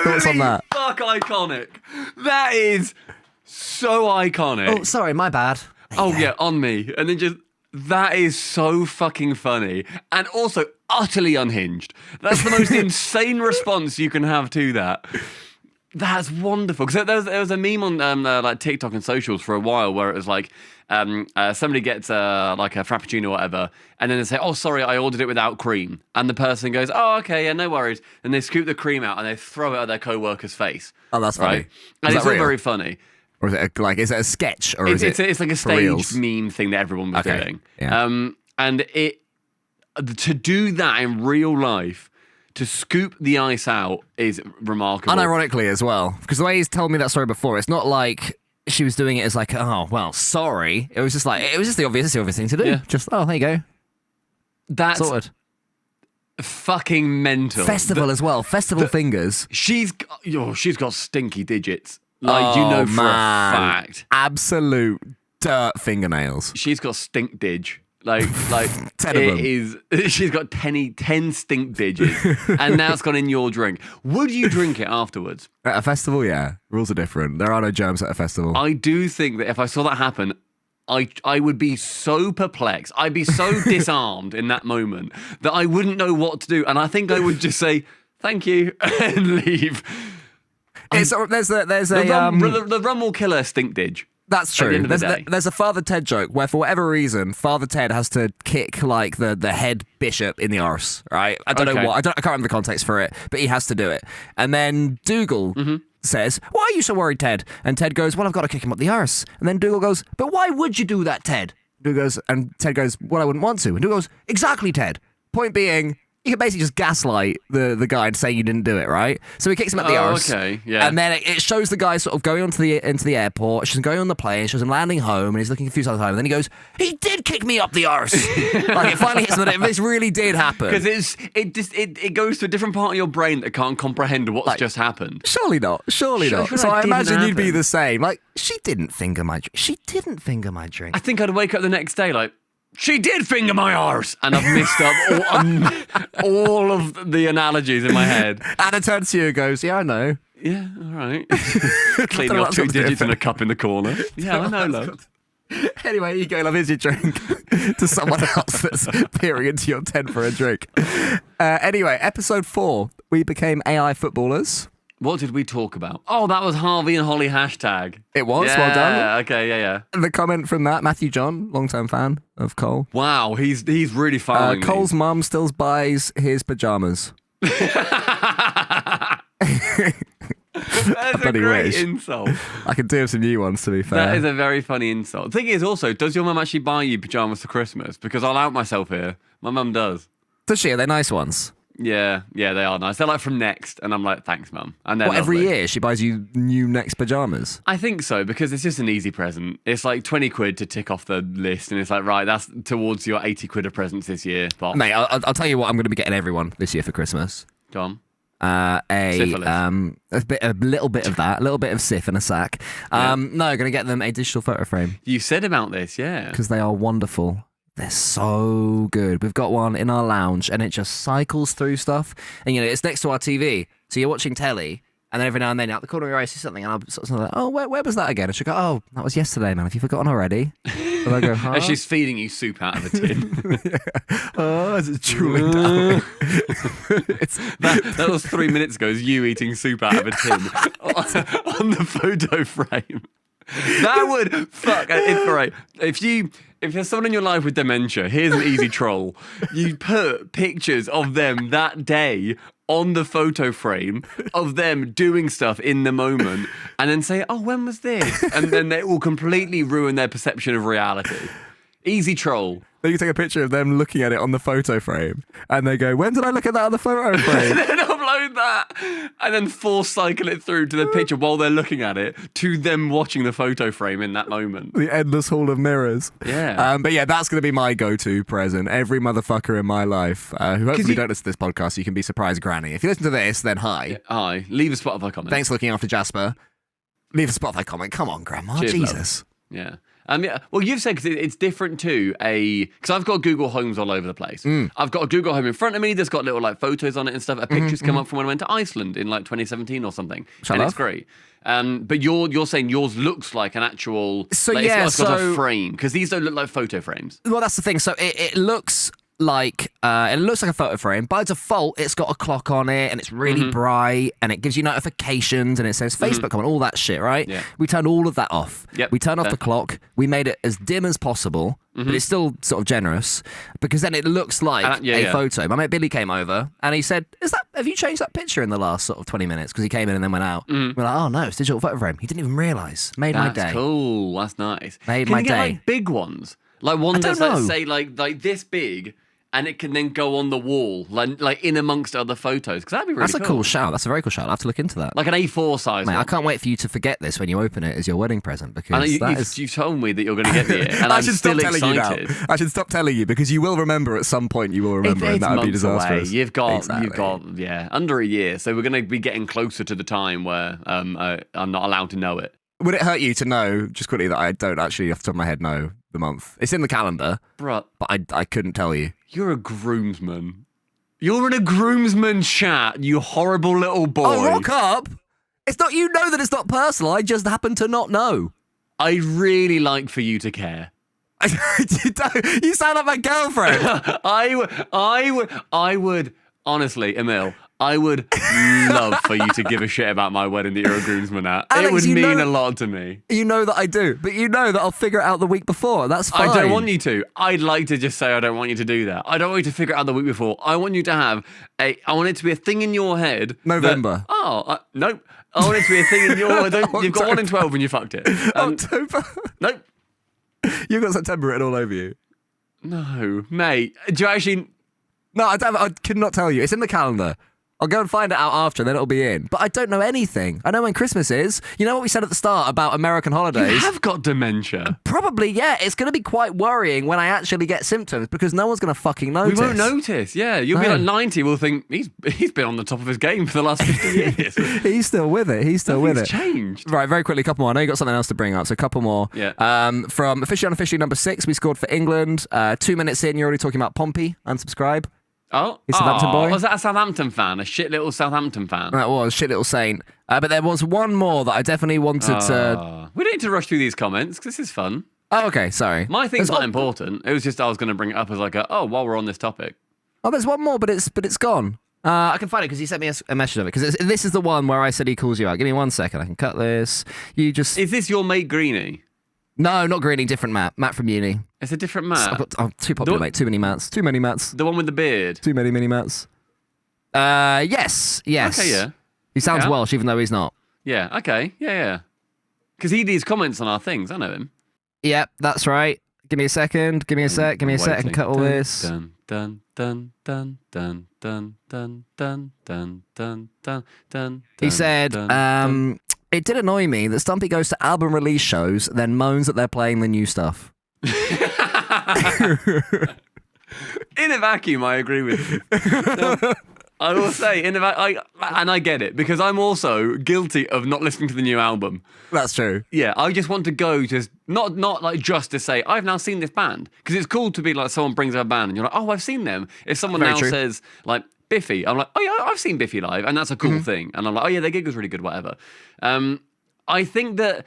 Thoughts on that? Fuck iconic. That is so iconic. Oh, sorry, my bad. Oh, yeah, on me. And then just, that is so fucking funny. And also utterly unhinged. That's the most insane response you can have to that. That's wonderful. Because there was a meme on like TikTok and socials for a while where it was like, somebody gets like a Frappuccino or whatever, and then they say, oh, sorry, I ordered it without cream. And the person goes, oh, okay, yeah, no worries. And they scoop the cream out and they throw it at their co-worker's face. Oh, that's funny. Right? And it's all very funny. Or is it is it a sketch? Or It's like a for staged reals? meme thing that everyone was doing. Yeah. And to do that in real life, to scoop the ice out is remarkable. Unironically as well. Because the way he's told me that story before, it's not like she was doing it as like, oh, well, sorry. It was just the obvious thing to do. Yeah. Just, oh, there you go. That's Sorted. fucking mental. Festival as well. Festival fingers. She's got stinky digits. Like, you know for a fact. Absolute dirt fingernails. She's got stink dig. Like 10 of them. She's got 10 stink digits, and now it's gone in your drink. Would you drink it afterwards? At a festival, yeah. Rules are different. There are no germs at a festival. I do think that if I saw that happen, I would be so perplexed. I'd be so disarmed in that moment that I wouldn't know what to do, and I think I would just say thank you and leave. There's a The rum will kill her stink dig. That's true. At the end of the day. There's a Father Ted joke where, for whatever reason, Father Ted has to kick like the head bishop in the arse. Right? I don't know what. I can't remember the context for it, but he has to do it. And then Dougal says, "Why are you so worried, Ted?" And Ted goes, "Well, I've got to kick him up the arse." And then Dougal goes, "But why would you do that, Ted?" And Ted goes, "Well, I wouldn't want to." And Dougal goes, "Exactly, Ted." Point being, you can basically just gaslight the guy and say you didn't do it, right? So he kicks him up the arse. Okay, yeah. And then it shows the guy sort of going into the airport, she's going on the plane, shows him landing home, and he's looking confused all the time. And then he goes, "He did kick me up the arse." Like, it finally hits him that this really did happen. Because it goes to a different part of your brain that can't comprehend what's just happened. Surely not. Surely not. Sure, So I it didn't imagine you'd be happen. the same. Like, she didn't finger my drink. I think I'd wake up the next day like, she did finger my arse, and I've missed up all of the analogies in my head. Anna turns to you and goes, "Yeah, I know." Yeah, all right. Don't Cleaning know off what 2 I'm doing. digits and a cup in the corner. Yeah, I know, love. Anyway, you go, love, here's your drink to someone else that's peering into your tent for a drink. Anyway, episode 4, we became AI footballers. What did we talk about? Oh, that was Harvey and Holly hashtag. It was, Yeah, well done. okay, yeah. The comment from that, Matthew John, long-term fan of Cole. Wow, he's really following me. Cole's mum still buys his pajamas. That's a bloody great wish. insult. I could do with some new ones, to be fair. That is a very funny insult. The thing is also, does your mum actually buy you pajamas for Christmas? Because I'll out myself here. My mum does. Does she? Are they nice ones? Yeah, they are nice. They're like from Next, and I'm like, thanks, mum. And they're What, every lovely. year she buys you new Next pajamas? I think so, because it's just an easy present. It's like 20 quid to tick off the list, and it's like, right, that's towards your 80 quid of presents this year. Boss. Mate, I'll tell you what I'm going to be getting everyone this year for Christmas. Go on. A little bit of that, a little bit of Sif in a sack. No, going to get them a digital photo frame You said about this, yeah. because they are wonderful. They're so good. We've got one in our lounge and it just cycles through stuff. And, it's next to our TV. So you're watching telly and then every now and then out the corner of your eye you see something and I'm sort of like, oh, where was that again? And she'll go, oh, that was yesterday, man. Have you forgotten already? And I go, huh? And she's feeding you soup out of a tin. Oh, as it's drooling down. that was 3 minutes ago, is you eating soup out of a tin on the photo frame. That would fuck. If if there's someone in your life with dementia, here's an easy troll. You put pictures of them that day on the photo frame of them doing stuff in the moment and then say, oh, when was this? And then they will completely ruin their perception of reality. Easy troll. Then you take a picture of them looking at it on the photo frame and they go, when did I look at that on the photo frame? And then upload that and then force cycle it through to the picture while they're looking at it to them watching the photo frame in that moment. The endless hall of mirrors. Yeah. But yeah, that's going to be my go-to present. Every motherfucker in my life who hopefully don't listen to this podcast, you can be surprised granny. If you listen to this, then hi. Yeah, hi. Leave a Spotify comment. Thanks for looking after Jasper. Leave a Spotify comment. Come on, Grandma. Cheers, Jesus. love. Yeah. Yeah. Well, you've said because it's different to because I've got Google Homes all over the place. I've got a Google Home in front of me that's got little like photos on it and stuff. Pictures come up from when I went to Iceland in like 2017 or something, it's great. But you're saying yours looks like an actual. So like, yeah, it's got a frame because these don't look like photo frames. Well, that's the thing. So it looks like a photo frame. By default, it's got a clock on it and it's really bright and it gives you notifications and it says Facebook on all that shit, right? Yeah. We turned all of that off. Yep. We turned off the clock. We made it as dim as possible, but it's still sort of generous because then it looks like a photo. My mate Billy came over and he said, have you changed that picture in the last sort of 20 minutes? Because he came in and then went out. We're like, oh no, it's digital photo frame. He didn't even realise. Made my day. That's cool. That's nice. Made Can my you get day. like big ones? Like one that's know. let's say like this big. And it can then go on the wall, like in amongst other photos. Because that'd be really cool. That's a cool shout. That's a very cool shout. I'll have to look into that. Like an A4 size Mate, one. I can't wait for you to forget this when you open it as your wedding present because you've told me that you're going to get me it, and I'm still excited. I should stop telling you because you will remember at some point. You will remember, and that would be disastrous. Away. You've got under a year, so we're going to be getting closer to the time where I'm not allowed to know it. Would it hurt you to know just quickly that I don't actually off the top of my head know the month? It's in the calendar, Bruh, but I couldn't tell you. You're a groomsman. You're in a groomsman chat, you horrible little boy. Oh, rock up! It's not. You know that it's not personal. I just happen to not know. I'd really like for you to care. You sound like my girlfriend. I would honestly, Emil, I would love for you to give a shit about my wedding that you're a groomsman at. Alex, it would mean a lot to me. You know that I do, but you know that I'll figure it out the week before. That's fine. I don't want you to. I'd like to just say I don't want you to do that. I don't want you to figure it out the week before. I want you to have I want it to be a thing in your head. November. Nope. I want it to be a thing in your head. You've got 1 in 12 and you fucked it. October. Nope. You've got September written all over you. No, mate. Do you actually... No, I could not tell you. It's in the calendar. I'll go and find it out after, then it'll be in. But I don't know anything. I know when Christmas is. You know what we said at the start about American holidays? You have got dementia. Probably, yeah. It's going to be quite worrying when I actually get symptoms because no one's going to fucking notice. We won't notice, yeah. You'll be like 90, we'll think, he's been on the top of his game for the last 50 years. He's still with it. He's still with it. Changed. Right, very quickly, a couple more. I know you got something else to bring up, so a couple more. Yeah. From Officially Unofficially number 6, we scored for England. 2 minutes in, you're already talking about Pompey. Unsubscribe. Oh, He's a Southampton boy. Was that a Southampton fan? A shit little Southampton fan? That was, shit little saint. But there was one more that I definitely wanted to... We don't need to rush through these comments, because this is fun. Oh, okay, sorry. My thing's not important. It was just I was going to bring it up as like while we're on this topic. Oh, there's one more, but it's gone. I can find it because he sent me a message of it. Because this is the one where I said he calls you out. Give me 1 second. I can cut this. You just... Is this your mate Greenie? No, not Greenie. Different Matt. Matt from uni. It's a different Matt. I've got too popular, mate. Too many Matts. Too many Matts. The one with the beard. Too many mini Matts. Yes. Okay, yeah. He sounds Welsh, even though he's not. Yeah. Okay. Yeah. Because he leaves comments on our things. I know him. Yep, that's right. Give me a second. Give me a sec. Give me a sec. I can cut all this. Dun dun dun dun dun dun dun dun dun dun dun dun. He said, it did annoy me that Stumpy goes to album release shows, then moans that they're playing the new stuff. In a vacuum, I agree with you. I will say, I get it, because I'm also guilty of not listening to the new album. That's true. Yeah, I just want to go to, not like just to say, I've now seen this band. Because it's cool to be like, someone brings up a band and you're like, oh, I've seen them. If someone Very now true. says, like, Biffy, I'm like, oh yeah, I've seen Biffy live, and that's a cool thing. And I'm like, oh yeah, their gig was really good, whatever. I think that,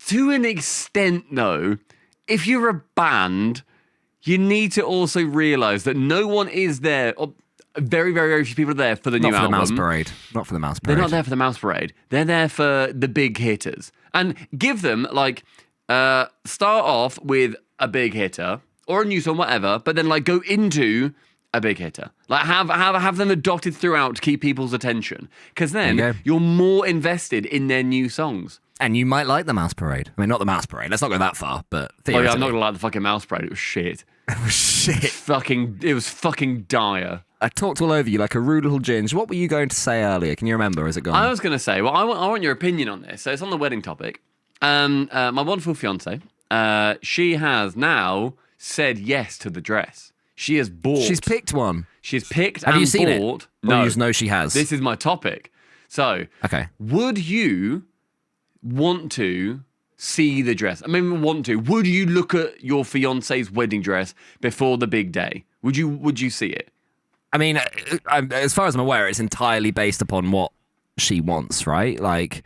to an extent, though, if you're a band, you need to also realise that no one is there, or very, very, very few people are there for the new album. Not for the Mouse Parade. Not for the Mouse Parade. They're not there for the Mouse Parade. They're there for the big hitters. And give them, like, start off with a big hitter or a new song, whatever, but then like go into a big hitter. Like have them adopted throughout to keep people's attention. Because then you're more invested in their new songs. And you might like the Mouse Parade. I mean, not the Mouse Parade. Let's not go that far, but Oh yeah, I'm not gonna like the fucking Mouse Parade. It was shit. It was shit. It was fucking dire. I talked all over you like a rude little ginge. What were you going to say earlier? Can you remember? Is it gone? I was gonna say, well, I want your opinion on this. So it's on the wedding topic. My wonderful fiance, she has now said yes to the dress. She has bought. She's picked one. She's picked Have and you seen bought. It? No, you just know she has. This is my topic. So, okay. Would you want to see the dress? I mean, would you look at your fiance's wedding dress before the big day? Would you see it? I mean, as far as I'm aware, it's entirely based upon what she wants, right? Like,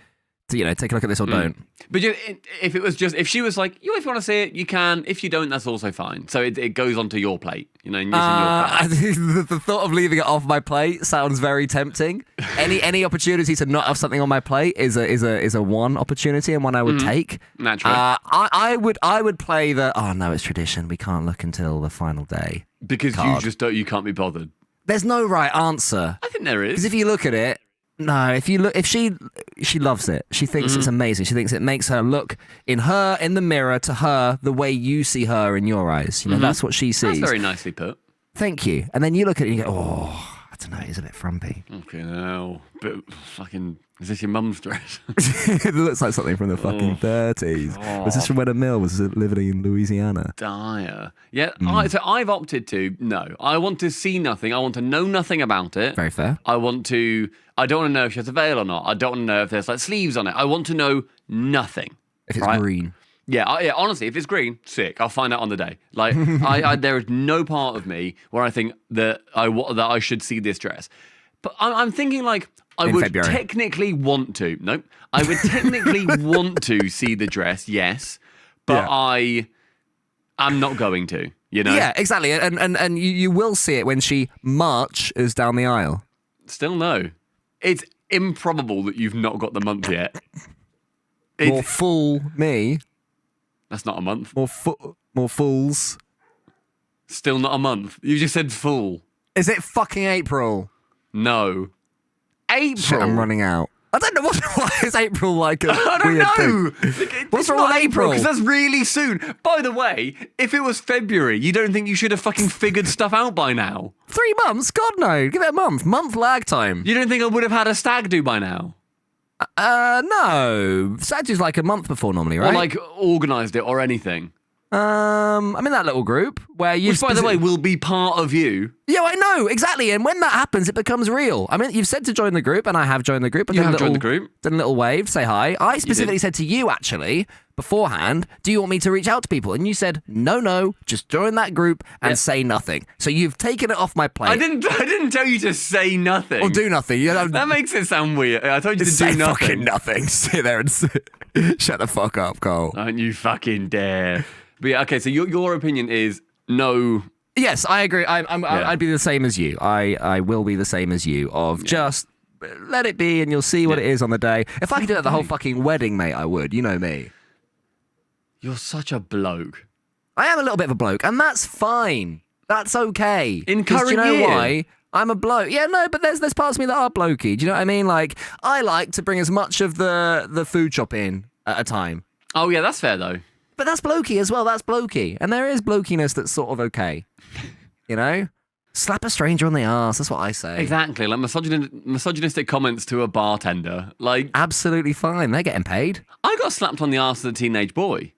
take a look at this or don't. But if she was like, if you want to see it, you can. If you don't, that's also fine. So it goes onto your plate, and it's in your plate. The thought of leaving it off my plate sounds very tempting. Any opportunity to not have something on my plate is a one opportunity and one I would take. Naturally, I would play the no, it's tradition. We can't look until the final day because card. you can't be bothered. There's no right answer. I think there is. Because if you look at it. No, if she loves it. She thinks it's amazing. She thinks it makes her look in the mirror to her the way you see her in your eyes. That's what she sees. That's very nicely put. Thank you. And then you look at it and you go, I don't know, it's a bit frumpy. Okay, now, but fucking, is this your mum's dress? It looks like something from the fucking 30s. Was this from when Mill was living in Louisiana? Dire. Yeah, so I've opted to, no. I want to see nothing. I want to know nothing about it. Very fair. I don't want to know if she has a veil or not. I don't want to know if there's like sleeves on it. I want to know nothing. If it's green. Yeah, honestly, if it's green, sick. I'll find out on the day. Like, there is no part of me where I think that I should see this dress. But I'm thinking like I would technically want to. Nope. I would technically want to see the dress, yes, but I am not going to. Yeah, exactly. And you will see it when she marches down the aisle. Still no. It's improbable that you've not got the month yet. More fool me. That's not a month. More fools. Still not a month. You just said fool. Is it fucking April? No. April? Shit, I'm running out. I don't know why is April like a I don't know. What's wrong with April? Because that's really soon. By the way, if it was February, you don't think you should have fucking figured stuff out by now? 3 months? God no. Give it a month. Month lag time. You don't think I would have had a stag do by now? No. Stag do's like a month before normally, right? Or like organised it or anything. I'm in that little group where you. Which, by the way, will be part of you. Yeah, I know exactly. And when that happens, it becomes real. I mean, you've said to join the group, and I have joined the group. You have joined the group. Did a little wave, say hi. I specifically said to you actually beforehand, "Do you want me to reach out to people?" And you said, "No, just join that group and say nothing." So you've taken it off my plate. I didn't tell you to say nothing or do nothing. That makes it sound weird. I told you to do nothing. Fucking nothing. Sit there and shut the fuck up, Cole. Don't you fucking dare. But yeah, okay, so your opinion is no. Yes, I agree. I'd be the same as you. I will be the same as you of just let it be and you'll see what it is on the day. If I could do that the whole fucking wedding, mate, I would. You know me. You're such a bloke. I am a little bit of a bloke, and that's fine. That's okay. In current do you know year. why? I'm a bloke. Yeah, no, but there's parts of me that are blokey. Do you know what I mean? Like, I like to bring as much of the food shop in at a time. Oh, yeah, that's fair, though. But that's blokey as well. That's blokey. And there is blokiness that's sort of okay. You know? Slap a stranger on the arse. That's what I say. Exactly. Like misogynistic comments to a bartender. Like, absolutely fine. They're getting paid. I got slapped on the arse as a teenage boy.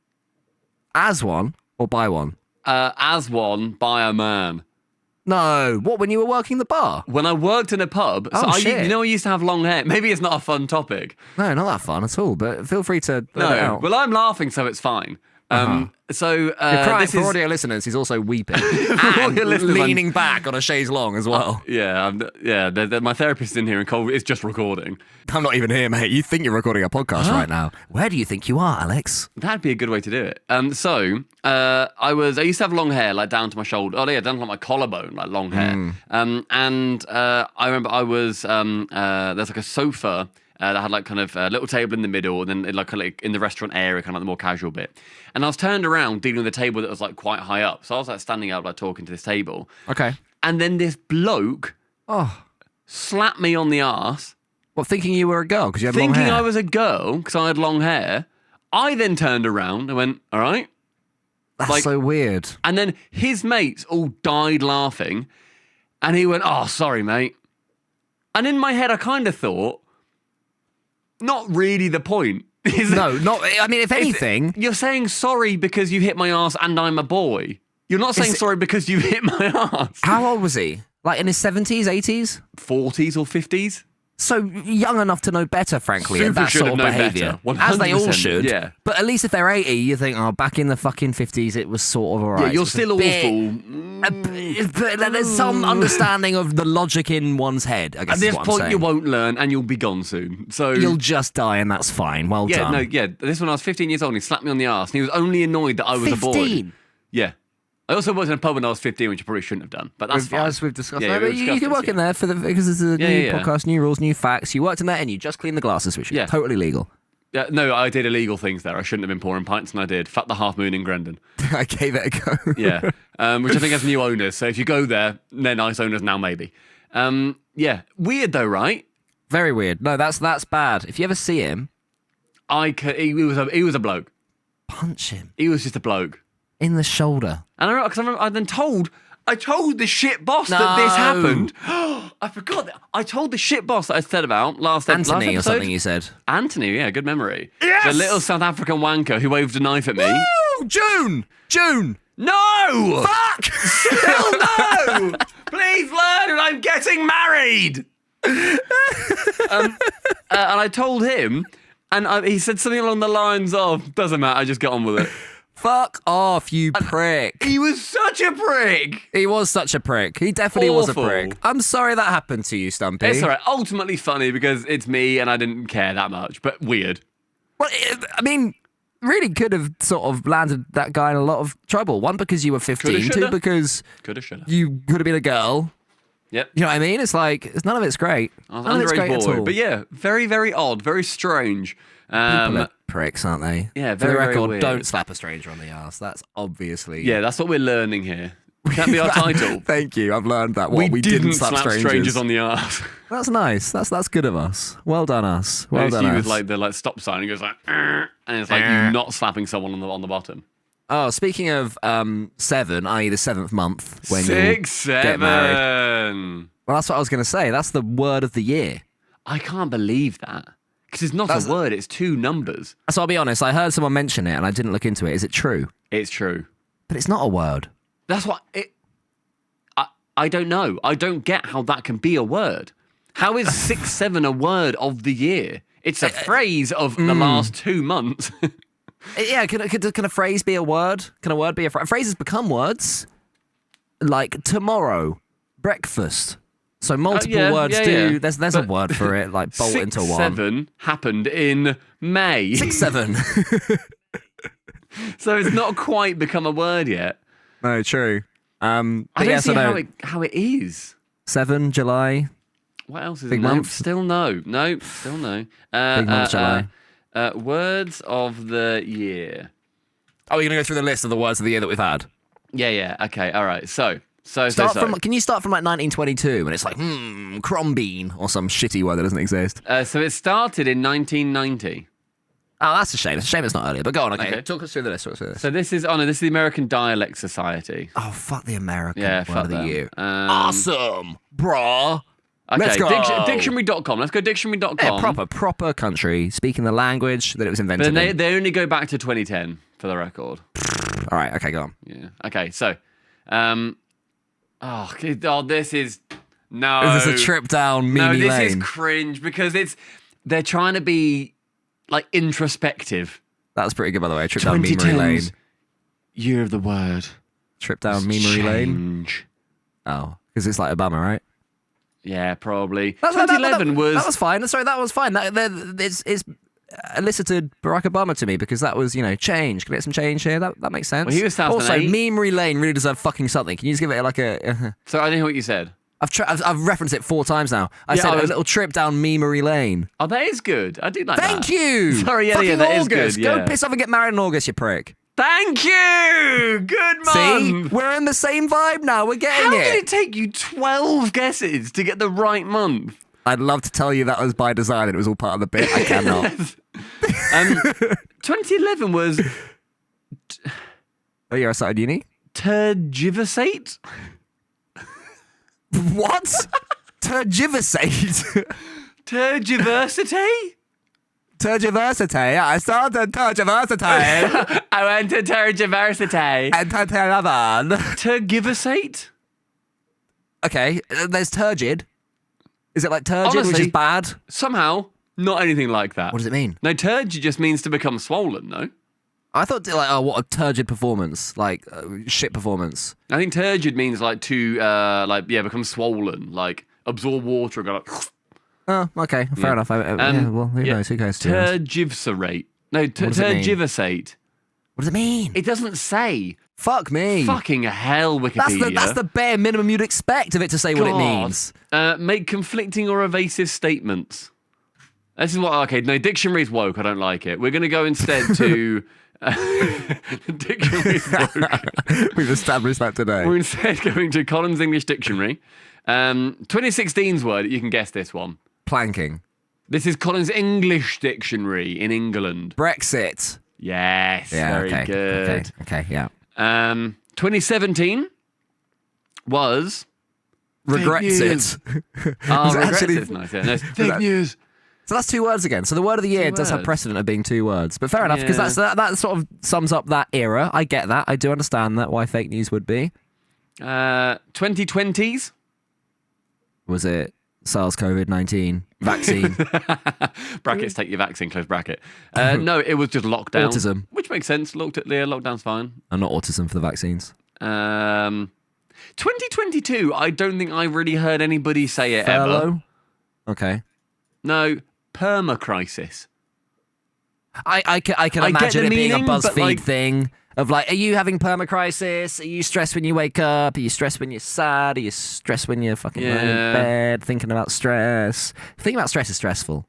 As one or by one? As one by a man. No. What, when you were working the bar? When I worked in a pub. Shit. You know I used to have long hair. Maybe it's not a fun topic. No, not that fun at all, but feel free to let it out. Well, I'm laughing, so it's fine. So you're crying for audio listeners. He's also weeping and leaning back on a chaise longue as well. My therapist is in here and Cole is just recording. I'm not even here, mate. You think you're recording a podcast right now? Where do you think you are, Alex? That'd be a good way to do it. I used to have long hair, like down to my shoulder. Oh yeah, down to like my collarbone, like long hair. I remember I was there's like a sofa that had like kind of a little table in the middle, and then like in the restaurant area, kind of like the more casual bit. And I was turned around dealing with a table that was like quite high up. So I was like standing up, like talking to this table. Okay. And then this bloke slapped me on the arse. What, thinking you were a girl because you had long hair? Thinking I was a girl because I had long hair. I then turned around and went, all right. That's so weird. And then his mates all died laughing. And he went, oh, sorry, mate. And in my head, I kind of thought, not really the point. No, not. I mean, if anything, you're saying sorry because you hit my ass and I'm a boy. You're not saying sorry because you hit my ass. How old was he? Like in his 70s, 80s? 40s or 50s? So young enough to know better, frankly, Super at that should sort of have known behaviour. better. As they all should. Yeah. But at least if they're 80, you think, oh, back in the fucking 50s, it was sort of all right. Yeah, you're still awful. But there's some understanding of the logic in one's head, I guess. At this is what I'm point, saying. you won't learn and you'll be gone soon. So You'll just die and that's fine. Well done. This one I was 15 years old and he slapped me on the arse and he was only annoyed that I was a boy. 15? Yeah. I also worked in a pub when I was 15, which I probably shouldn't have done, but that's fine. As we've discussed. Yeah, but we've you discussed can this, work in there because it's a new podcast, new rules, new facts. You worked in there and you just cleaned the glasses, which is totally legal. Yeah, no, I did illegal things there. I shouldn't have been pouring pints, and I did. Fuck the Half Moon in Grendon. I gave it a go. Yeah, which I think has new owners. So if you go there, they're nice owners now, maybe. Yeah, weird though, right? Very weird. No, that's bad. If you ever see him, He was a bloke. Punch him He was just a bloke in the shoulder. And I remember I told the shit boss that this happened. I forgot that. I told the shit boss that I said about last episode. Anthony or something you said. Anthony, yeah, good memory. Yes! The little South African wanker who waved a knife at me. Woo! June! No! Fuck! Still no! Please learn and I'm getting married! And I told him, and he said something along the lines of, doesn't matter, I just get on with it. Fuck off, you prick. He was such a prick. He was such a prick. He definitely was a Awful. prick. I'm sorry that happened to you, Stumpy. It's all right. Ultimately funny because it's me and I didn't care that much, but weird. Well, I mean, really could have sort of landed that guy in a lot of trouble. One, because you were 15. Coulda, Two, shoulda. because Coulda, shoulda. you could have been a girl. Yep. You know what I mean? It's like, none of it's great. I was None of it's great underage at boy. all. But yeah, very, very odd, very strange. People are pricks, aren't they? Yeah, For the very, very record, weird. don't slap a stranger on the arse. That's obviously... Yeah, that's what we're learning here. Can be our title. Thank you. I've learned that. We didn't slap strangers on the arse. That's nice. That's good of us. Well done, us. Well done, you us. with like the stop sign. It goes like, and it's like you not slapping someone on the bottom. Oh, speaking of 7, i.e. the 7th month, when 6, you get married. 7. Well, that's what I was going to say. That's the word of the year. I can't believe that. Because it's not a word, it's 2 numbers. So I'll be honest, I heard someone mention it and I didn't look into it. Is it true? It's true. But it's not a word. That's what it... I don't know. I don't get how that can be a word. How is 6, 7 a word of the year? It's a phrase of the last 2 months. Yeah, can a phrase be a word? Can a word be a phrase? Phrases become words. Like tomorrow, breakfast. So multiple words do. Yeah. There's a word for it, like bolt 6, into one. 7 happened in May. 6, 7. So it's not quite become a word yet. No, true. I don't see how it is. 7 July. What else is Big it? month. Still no. No, still no. Big month, July. Words of the year. Oh, you're gonna go through the list of the words of the year that we've had. Yeah. Okay. All right. So. Can you start from like 1922 and it's like crombean or some shitty word that doesn't exist? So it started in 1990. Oh, that's a shame. It's a shame it's not earlier. But go on. Okay. Okay. Talk us through the list. So this is the American Dialect Society. Oh, fuck the American Yeah, word fuck of the them. year. Awesome, brah. Okay, Let's go. Dictionary.com. Let's go dictionary.com. Yeah, proper country, speaking the language that it was invented But in. they only go back to 2010 for the record. All right, okay, go on. Yeah. Okay, so, this is no. Is this a trip down No, Mimi this Lane? is cringe because they're trying to be like introspective. That's pretty good, by the way. Trip down Memory Lane. 2010's Year of the word. Trip down Memory Lane. Change. Oh, because it's like Obama, right? Yeah, probably. That 2011 was. That was fine. Sorry, that was fine. It's elicited Barack Obama to me because that was, change. Can we get some change here? That makes sense. Well, he was 2008. Also, Memory Lane really deserved fucking something. Can you just give it like a... So I didn't hear what you said. I've referenced it 4 times now. I Yeah, said I was- a little trip down Memory Lane. Oh, that is good. I do like that. Thank you. Sorry, yeah, Fucking that is August. good. Go Yeah. piss off and get married in August, you prick. Thank you. Good See, month. we're in the same vibe now. We're getting How it. did it take you 12 guesses to get the right month? I'd love to tell you that was by design and it was all part of the bit. I cannot. 2011 was Oh, you're outside uni? tergiversate. What? Tergiversate? Tergiversity? Tergiversity? Yeah, I started tergiversity. I went to tergiversity. And tergiversate. Tergiversate? Okay, there's turgid. Is it like turgid, which Honestly- is bad? Somehow, not anything like that. What does it mean? No, turgid just means to become swollen, no? I thought, like, oh, what a turgid performance. Like, shit performance. I think turgid means like to, become swollen, like absorb water and go like... Oh, okay, fair enough. Yeah, well, who knows? Who cares? Tergiversate. No, does it mean? tergiversate. What does it mean? It doesn't say. Fuck me. Fucking hell, Wikipedia. That's the bare minimum you'd expect of it to say what it God. means. Make conflicting or evasive statements. This is what. Okay, no, dictionary's woke. I don't like it. We're going to go instead to dictionary's woke. We've established that today. We're instead going to Collins English Dictionary. 2016's word. You can guess this one. Planking. This is Collins English Dictionary in England. Brexit. Yes, very okay, good. Okay, yeah. 2017 was Regrets news. it. Oh, Was it regrets actually- it's nice. Yeah, no, it's fake news. So that's 2 words again. So the word of the year does have words. precedent of being 2 words. But fair enough, because Yeah. that sort of sums up that era. I get that. I do understand that, why fake news would be. 2020s. Was it SARS-CoV-19 vaccine? Brackets, take your vaccine, close bracket. No, it was just lockdown. Autism. Which makes sense. Lockdown's fine. I'm not autism for the vaccines. 2022, I don't think I really heard anybody say it ever. Furlough? Okay. No, permacrisis. I can I get imagine the it being a meaning, but, BuzzFeed like- thing of like, are you having permacrisis? Are you stressed when you wake up? Are you stressed when you're sad? Are you stressed when you're fucking lying in Yeah. bed thinking about stress? Thinking about stress is stressful.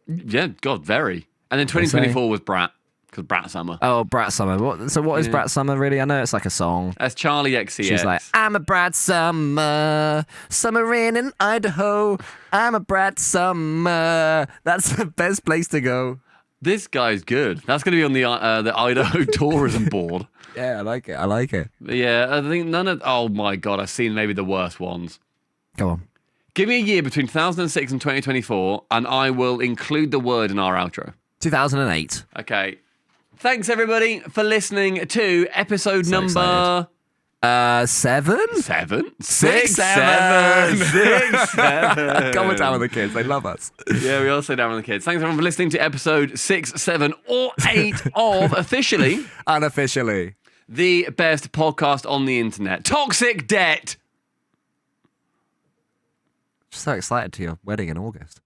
Yeah, God, very. And then 2024 was Brat, because Brat Summer. Oh, Brat Summer. What is Brat Summer really? I know it's like a song. That's Charlie XCX. She's like, I'm a Brat Summer, summer in Idaho. I'm a Brat Summer. That's the best place to go. this guy's good. That's going to be on the Idaho Tourism Board. Yeah, I like it. I like it. But yeah, I think none of... Oh my God, I've seen maybe the worst ones. Go on. Give me a year between 2006 and 2024, and I will include the word in our outro. 2008. Okay. Thanks, everybody, for listening to episode number... excited. 7? 7? 6, 7. 6, 7. Comment down with the kids. They love us. Yeah, we all sit down with the kids. Thanks, everyone, for listening to episode 6, 7, or 8 of Officially, Unofficially. the best podcast on the internet. Toxic Debt. So excited to your wedding in August.